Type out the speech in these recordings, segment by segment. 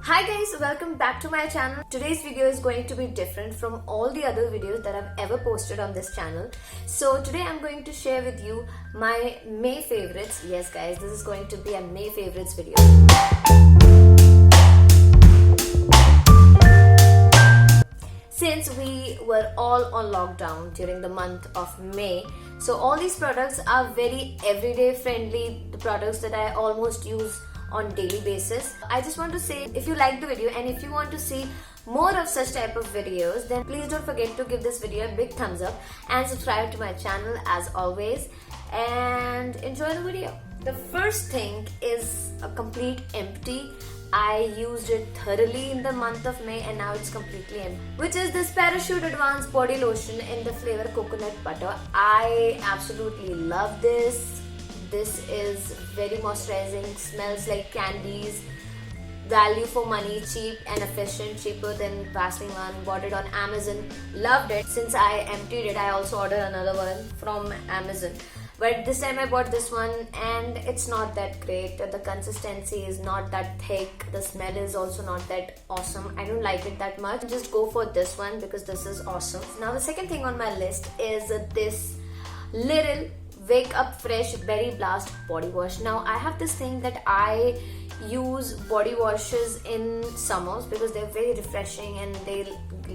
Hi guys, welcome back to my channel. Today's video is going to be different from all the other videos that I've ever posted on this channel. So today I'm going to share with you my May favorites. Yes guys, this is going to be a May favorites video. Since we were all on lockdown during the month of May, so all these products are very everyday friendly, the products that I almost use on daily basis. I just want to say, if you like the video and if you want to see more of such type of videos, then please don't forget to give this video a big thumbs up and subscribe to my channel as always, and enjoy the video. The first thing is a complete empty. I used it thoroughly in the month of May and now it's completely empty, which is this Parachute Advanced Body Lotion in the flavor Coconut Butter. I absolutely love this. This is very moisturizing, smells like candies, value for money, cheap and efficient, cheaper than Vaseline one. Bought it on Amazon, loved it. Since I emptied it, I also ordered another one from Amazon. But this time I bought this one and it's not that great. The consistency is not that thick. The smell is also not that awesome. I don't like it that much. Just go for this one because this is awesome. Now the second thing on my list is this little Wake Up Fresh Berry Blast body wash. Now I have this thing that I use body washes in summers because they're very refreshing and they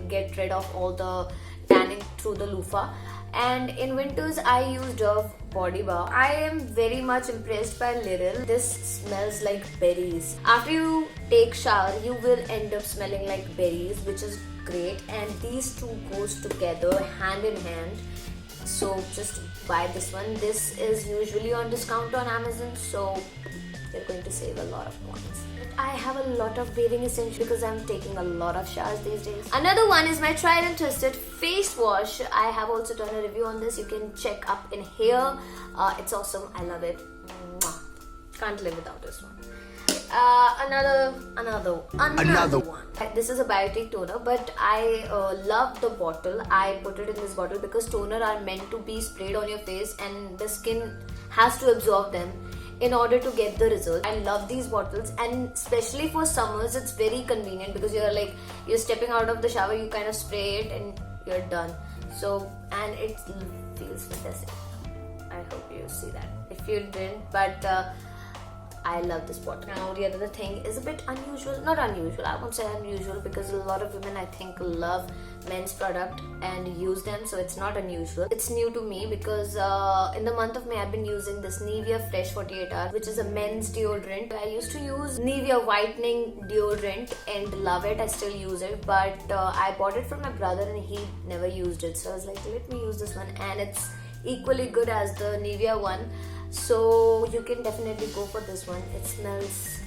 get rid of all the tanning through the loofah. And in winters I use Dove body bar. I am very much impressed by Little. This smells like berries. After you take shower, you will end up smelling like berries, which is great, and these two goes together hand in hand. So just buy this one. This is usually on discount on Amazon, so you're going to save a lot of points. I have a lot of bathing essentials because I'm taking a lot of showers these days. Another one is my tried and trusted face wash. I have also done a review on this. You can check up in here. It's awesome. I love it. Mwah. Can't live without this one. Another one. This is a biotic toner, but I love the bottle. I put it in this bottle because toner are meant to be sprayed on your face and the skin has to absorb them in order to get the result. I love these bottles, and especially for summers it's very convenient because you're stepping out of the shower, you kind of spray it and you're done. So, and it feels fantastic. I hope you see that. If you didn't, but I love this bottle. Now the other thing is a bit unusual. Not unusual, I won't say unusual because a lot of women I think love men's product and use them, so it's not unusual. It's new to me because in the month of May I've been using this Nivea Fresh 48 Hour, which is a men's deodorant. I used to use Nivea whitening deodorant and love it. I still use it, but I bought it from my brother and he never used it, so I was like, let me use this one, and it's equally good as the Nivea one. So you can definitely go for this one. It smells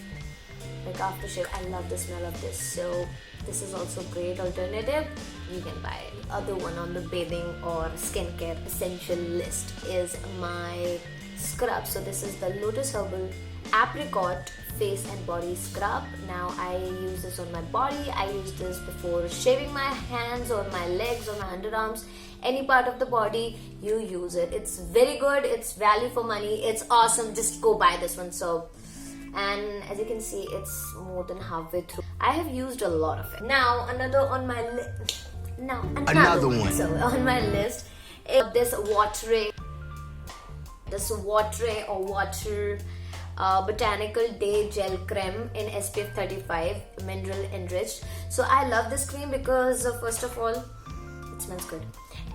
like aftershave. I love the smell of this, so this is also a great alternative. You can buy it. Other one on the bathing or skincare essential list is my scrub. So this is the Lotus Herbal Apricot Face and Body Scrub. Now I use this on my body. I use this before shaving my hands or my legs or my underarms. Any part of the body, you use it. It's very good. It's value for money. It's awesome. Just go buy this one. So, and as you can see, it's more than halfway through. I have used a lot of it. Now another on my list. Now another one. So on my list is this Water Botanical Day Gel Creme in SPF 35 mineral enriched. So I love this cream because first of all, it smells good,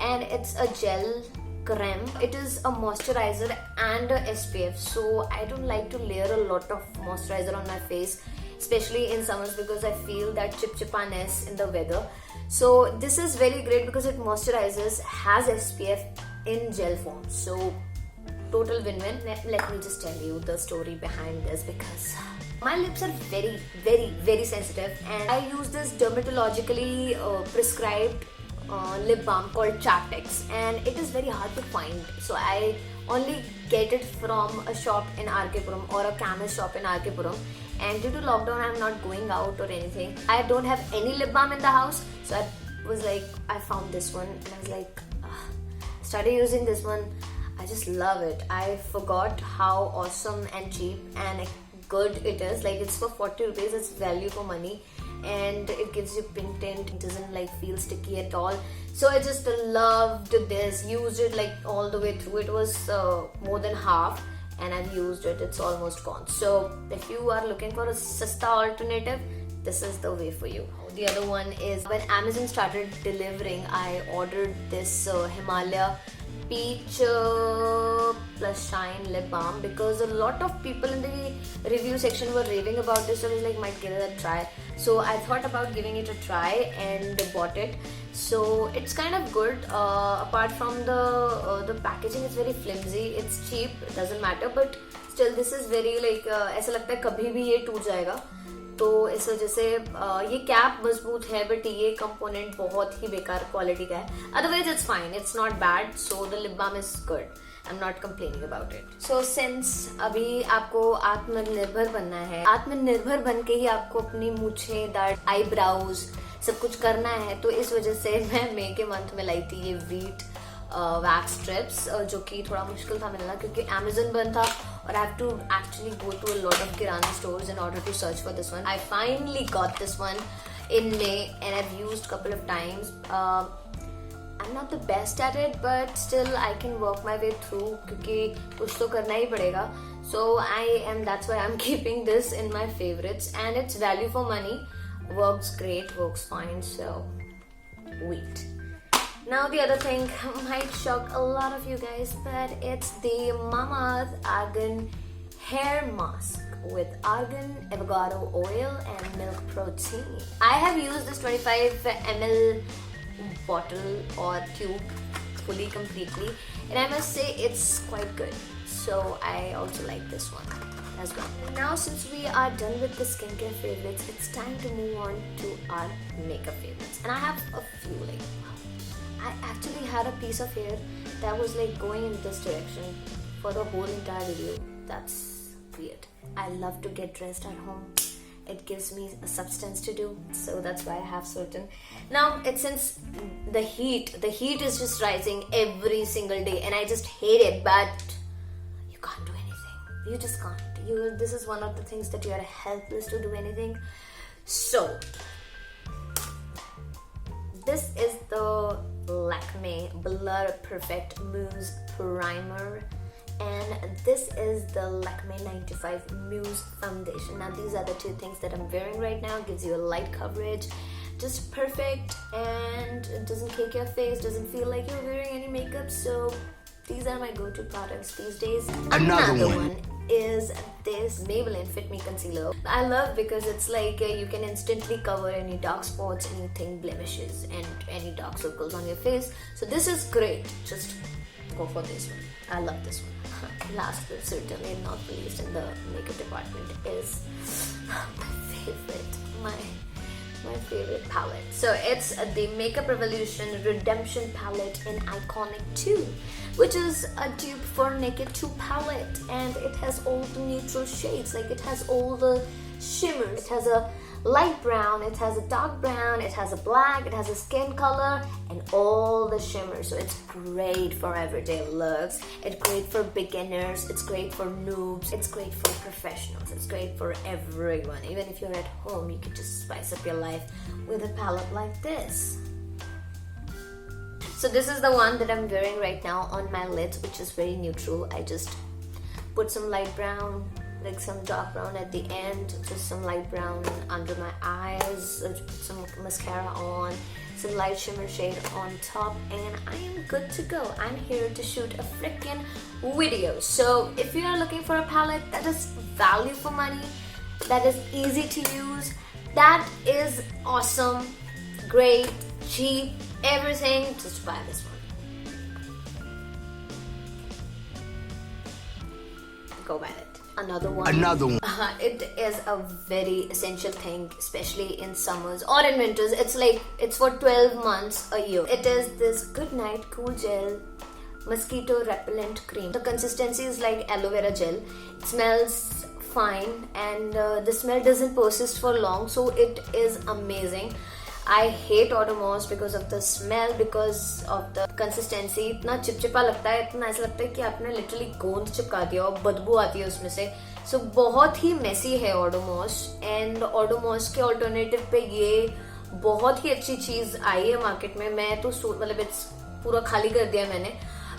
and it's a gel creme. It is a moisturizer and a SPF, so I don't like to layer a lot of moisturizer on my face, especially in summers, because I feel that chipchipaness in the weather. So this is very great because it moisturizes, has SPF in gel form, so total win-win. Let me just tell you the story behind this, because my lips are very, very, very sensitive, and I use this dermatologically prescribed lip balm called Chaptex, and it is very hard to find. So I only get it from a shop in RK Puram or a chemist shop in RK Puram, and due to lockdown I'm not going out or anything. I don't have any lip balm in the house, so I found this one and I was like, started using this one. I just love it. I forgot how awesome and cheap and good it is. Like it's for 40 rupees, it's value for money, and it gives you pink tint. It doesn't like feel sticky at all. So I just loved this, used it like all the way through. It was more than half and I've used it, it's almost gone. So if you are looking for a sasta alternative, this is the way for you. The other one is when Amazon started delivering, I ordered this Himalaya Peach plus Shine lip balm because a lot of people in the review section were raving about this, so I was like, might give it a try. So I thought about giving it a try and bought it. So it's kind of good. Apart from the packaging is very flimsy, it's cheap, it doesn't matter, but still this is very like ऐसा लगता है कभी भी ये टूट जाएगा, तो इस वजह से ये कैप मजबूत है, बट ये कंपोनेंट बहुत ही बेकार क्वालिटी का है. Otherwise it's fine, it's not bad. So the lip balm is good, I am not complaining about it. So since अभी आपको आत्मनिर्भर बनना है, आत्मनिर्भर बन के ही आपको अपनी मूछें, दाढ़, आईब्राउज सब कुछ करना है, तो इस वजह से मैं मई के मंथ में लाई थी ये वीट वैक्स स्ट्रिप्स, जो कि थोड़ा मुश्किल था मिलना क्योंकि Amazon बंद था और I have to actually go to a lot of kirana stores in order to search for this one. I finally got this one in May and I've used couple of times. I'm not the best at it, but still I can work my way through क्योंकि कुछ तो करना ही पड़ेगा. So that's why I'm keeping this in my favorites, and it's value for money. Works great, works fine. So wait. Now the other thing might shock a lot of you guys, but it's the Mama's Argan hair mask with argan, avocado oil and milk protein. I have used this 25 ml bottle or tube fully completely, and I must say it's quite good. So I also like this one as well. Now since we are done with the skincare favorites, it's time to move on to our makeup favorites, and I have a few. Like, I actually had a piece of hair that was like going in this direction for the whole entire video. That's weird. I love to get dressed at home. It gives me a substance to do, so that's why I have certain. Now it's since the heat is just rising every single day, and I just hate it. But you can't do anything. You just can't. This is one of the things that you are helpless to do anything. So this is the Lakme Blur Perfect Mousse Primer, and this is the Lakme 95 Mousse Foundation. Now these are the two things that I'm wearing right now. Gives you a light coverage, just perfect, and it doesn't cake your face, doesn't feel like you're wearing any makeup. So these are my go-to products these days. Another one is this Maybelline Fit Me Concealer. I love because it's like you can instantly cover any dark spots, anything blemishes, and any dark circles on your face. So this is great. Just go for this one. I love this one. Last but certainly not least in the makeup department is my favorite palette. So it's the Makeup Revolution Redemption palette in Iconic 2, which is a dupe for Naked 2 palette, and it has all the neutral shades. Like it has all the shimmers. It has a light brown, it has a dark brown, it has a black, it has a skin color, and all the shimmers. So it's great for everyday looks. It's great for beginners, it's great for noobs, it's great for professionals, it's great for everyone. Even if you're at home, you can just spice up your life with a palette like this. So this is the one that I'm wearing right now on my lids, which is very neutral. I just put some light brown, like some dark brown at the end, just some light brown under my eyes, put some mascara on, some light shimmer shade on top, and I am good to go. I'm here to shoot a freaking video. So if you are looking for a palette that is value for money, that is easy to use, that is awesome, great, cheap, everything, just buy this one. Go buy it. Another one. It is a very essential thing, especially in summers or in winters. It's for 12 months a year. It is this Goodnight Cool Gel Mosquito Repellent Cream. The consistency is like aloe vera gel. It smells fine, and the smell doesn't persist for long, so it is amazing. I hate Odomos because of the smell, because of the consistency. इतना चिपचिपा लगता है, इतना ऐसा लगता है कि आपने literally गोंद चिपका दिया और बदबू आती है उसमें से. सो बहुत ही मेसी है ओडोमॉस, एंड ओडोमॉस के ऑल्टरनेटिव पे ये बहुत ही अच्छी चीज आई है मार्केट में. मैं तो मतलब इट्स पूरा खाली कर दिया मैंने,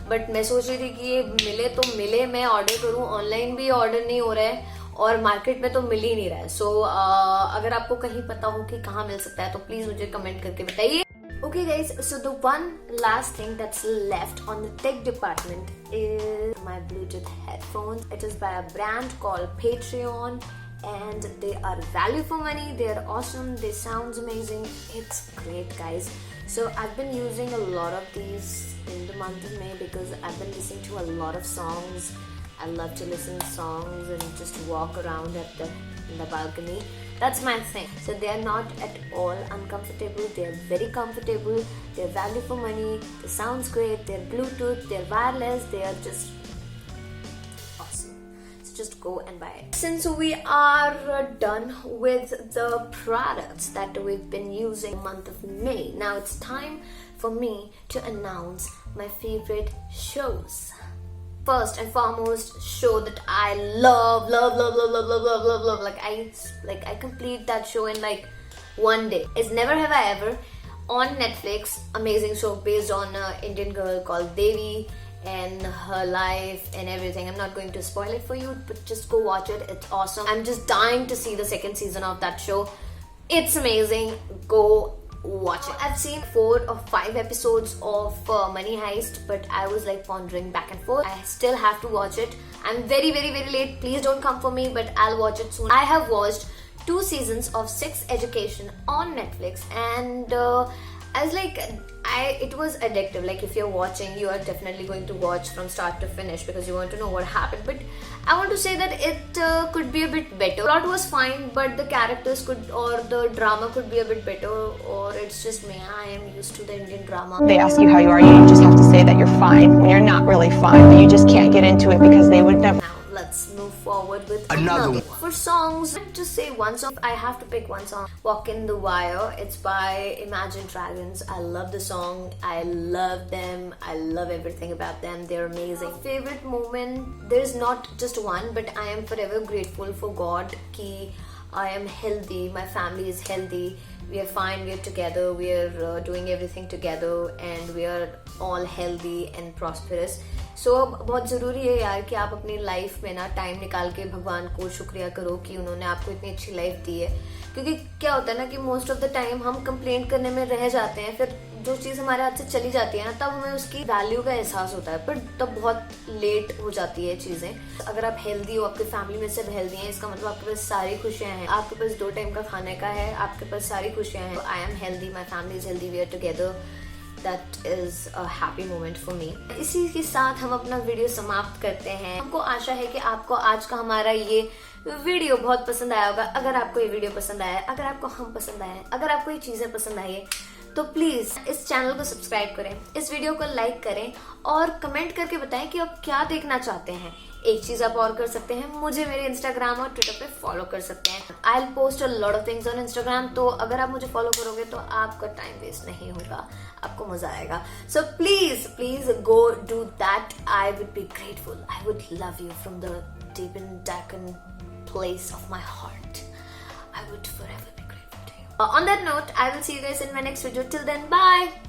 बट मैं सोच रही थी कि ये मिले तो मिले, मैं ऑर्डर करूं. ऑनलाइन भी ऑर्डर नहीं हो रहा है और मार्केट में तो मिल ही नहीं रहा है. सो अगर आपको कहीं पता हो कि कहाँ मिल सकता है तो प्लीज मुझे कमेंट करके बताइए. Okay guys, so the one last thing that's left on the tech department is my Bluetooth headphones. It is by a brand called Patreon and they are value for money. They are awesome. They sound amazing. It's great guys. So I've been using a lot of these in the month of May because I've been listening to a lot of songs. I love to listen to songs and just walk around in the balcony. That's my thing. So they are not at all uncomfortable. They are very comfortable. They are value for money. They sounds great. They're Bluetooth. They're wireless. They are just awesome. So just go and buy it. Since we are done with the products that we've been using the month of May, now it's time for me to announce my favorite shows. First and foremost show that I love. Like I complete that show in like one day. It's Never Have I Ever on Netflix. Amazing show based on an Indian girl called Devi and her life and everything. I'm not going to spoil it for you, but just go watch it. It's awesome. I'm just dying to see the second season of that show. It's amazing. Go watch it. I've seen 4 or 5 episodes of Money Heist, but I was like pondering back and forth. I still have to watch it. I'm very late. Please don't come for me, but I'll watch it soon. I have watched 2 seasons of Sex Education on Netflix, and I was like, it was addictive. Like if you're watching, you are definitely going to watch from start to finish because you want to know what happened. But I want to say that it could be a bit better. The plot was fine, but the characters or the drama could be a bit better. Or it's just me. I am used to the Indian drama. They ask you how you are, you just have to say that you're fine when you're not really fine, but you just can't get into it because they would never. Now let's move forward with another one. For songs, just say one song. I have to pick one song. Walk in the Wire. It's by Imagine Dragons. I love the song. I love them. I love everything about them. They're amazing. Favorite moment? There's not just one, but I am forever grateful for God ki I am healthy. My family is healthy. We are fine. We are together. We are doing everything together, and we are all healthy and prosperous. सो बहुत ज़रूरी है यार कि आप अपनी life में ना time निकाल के भगवान को शुक्रिया करो कि उन्होंने आपको इतनी अच्छी लाइफ दी है. क्योंकि क्या होता है ना कि मोस्ट ऑफ द टाइम हम कंप्लेंट करने में रह जाते हैं, फिर जो चीज़ हमारे हाथ से चली जाती है ना तब हमें उसकी वैल्यू का एहसास होता है, पर तब बहुत लेट हो जाती है चीज़ें. अगर आप हेल्दी हो, आपकी फैमिली में सब हेल्दी हैं, इसका मतलब आपके पास सारी खुशियाँ हैं, आपके पास 2 टाइम का खाने का है, आपके पास सारी खुशियाँ हैं. I am healthy, my family is healthy, we are together. That is a happy moment for me. इसी के साथ हम अपना वीडियो समाप्त करते हैं. हमको आशा है कि आपको आज का हमारा ये वीडियो बहुत पसंद आया होगा. अगर आपको ये वीडियो पसंद आया, अगर आपको हम पसंद आए, अगर आपको ये चीजें पसंद आई है, तो प्लीज इस चैनल को सब्सक्राइब करें, इस वीडियो को लाइक करें और कमेंट करके बताएं कि आप क्या देखना चाहते हैं. एक चीज आप और कर सकते हैं, मुझे मेरे इंस्टाग्राम और ट्विटर पे फॉलो कर सकते हैं. I will post a lot of things on Instagram, तो अगर आप मुझे फॉलो करोगे तो आपका टाइम वेस्ट नहीं होगा, आपको मजा आएगा. So please go do that. I would be grateful. I would love you from the deep and darkened place of my heart. I would forever be grateful to you. On that note, I will see you guys in my next video. Till then, bye.